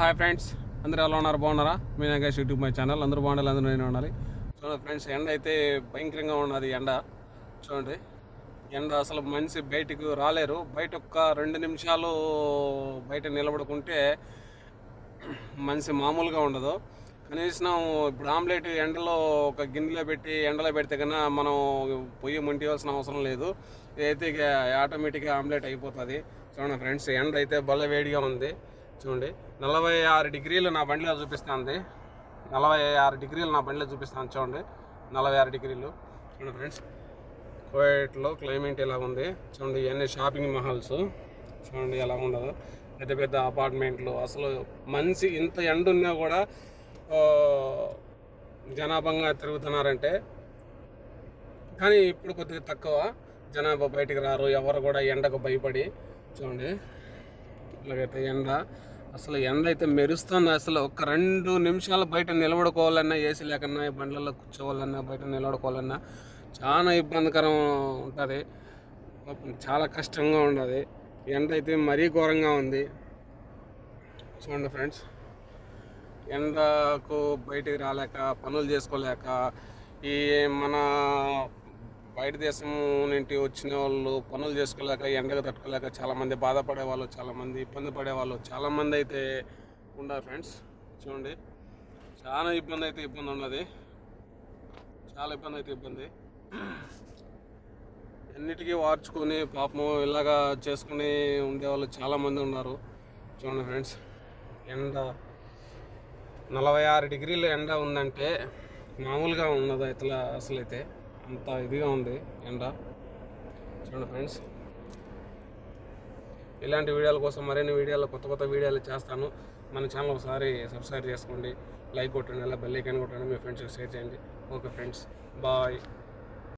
Hi friends, అందరూ ఎలా ఉన్నారు? బాగున్నారా? మీ నాగేష్ యూట్యూబ్ మై ఛానల్. అందరూ బాగుండాలి, అందరూ నేను ఉండాలి. చూడండి ఫ్రెండ్స్, ఎండ అయితే భయంకరంగా ఉన్నది. ఎండ చూడండి, ఎండ అసలు మనిషి బయటకు రాలేరు. బయట ఒక్క 2 నిమిషాలు బయట నిలబడుకుంటే మనిషి మామూలుగా ఉండదు. కనీసం ఇప్పుడు ఆమ్లెట్ ఎండలో ఒక గిన్నెలో పెట్టి ఎండలో పెడితే కన్నా మనం పొయ్యి మంటివలసిన అవసరం లేదు. ఇదైతే ఇక ఆటోమేటిక్గా ఆమ్లెట్ అయిపోతుంది. చూడండి ఫ్రెండ్స్, ఎండ అయితే భలే వేడిగా ఉంది. చూడండి, 46 డిగ్రీలు నా బండిలో చూపిస్తుంది. 46 డిగ్రీలు నా బండిలో చూపిస్తాను. చూడండి, 46 డిగ్రీలు. చూడండి ఫ్రెండ్స్, కోయట్లో క్లైమేట్ ఎలా ఉంది చూడండి. ఇవన్నీ షాపింగ్ మాల్స్ చూడండి ఎలా ఉండదు. పెద్ద పెద్ద అపార్ట్మెంట్లు. అసలు మనిషి ఇంత ఎండ ఉన్నా కూడా జనాభాగా తిరుగుతున్నారంటే, కానీ ఇప్పుడు కొద్దిగా తక్కువ జనాభా బయటికి రారు. ఎవరు కూడా ఎండకు భయపడి. చూడండి, ఇలాగైతే ఎండ అసలు ఎండ అయితే మెరుస్తుంది. అసలు ఒక 2 నిమిషాలు బయట నిలబడుకోవాలన్నా, ఏసీ లేకన్నా, బండ్లలో కూర్చోవాలన్నా, బయట నిలబడుకోవాలన్నా చాలా ఇబ్బందికరం ఉంటుంది. చాలా కష్టంగా ఉండదు. ఎండ అయితే మరీ ఘోరంగా ఉంది. చూడండి ఫ్రెండ్స్, ఎండకు బయటికి రాలేక, పనులు చేసుకోలేక, ఈ మన బయట దేశం నుండి వచ్చిన వాళ్ళు పనులు చేసుకోలేక, ఎండగా తట్టుకోలేక చాలామంది బాధపడే వాళ్ళు, చాలామంది ఇబ్బంది పడేవాళ్ళు చాలామంది అయితే ఉన్నారు ఫ్రెండ్స్. చూడండి, చాలా ఇబ్బంది ఉన్నది. చాలా ఇబ్బంది అన్నిటికీ వార్చుకొని పాపము ఇలాగా చేసుకుని ఉండేవాళ్ళు చాలామంది ఉన్నారు. చూడండి ఫ్రెండ్స్, ఎండ 46 డిగ్రీలు ఎండ ఉందంటే మామూలుగా ఉన్నది ఇట్లా. అసలైతే అంత ఇదిగా ఉంది ఎండ. చూడండి ఫ్రెండ్స్, ఇలాంటి వీడియోల కోసం మరిన్ని వీడియోలు, కొత్త వీడియోలు చేస్తాను. మన ఛానల్ ఒకసారి సబ్స్క్రైబ్ చేసుకోండి, లైక్ కొట్టండి, అలా బెల్ ఐకాన్ కొట్టండి, మీ ఫ్రెండ్స్కి షేర్ చేయండి. Okay friends, bye.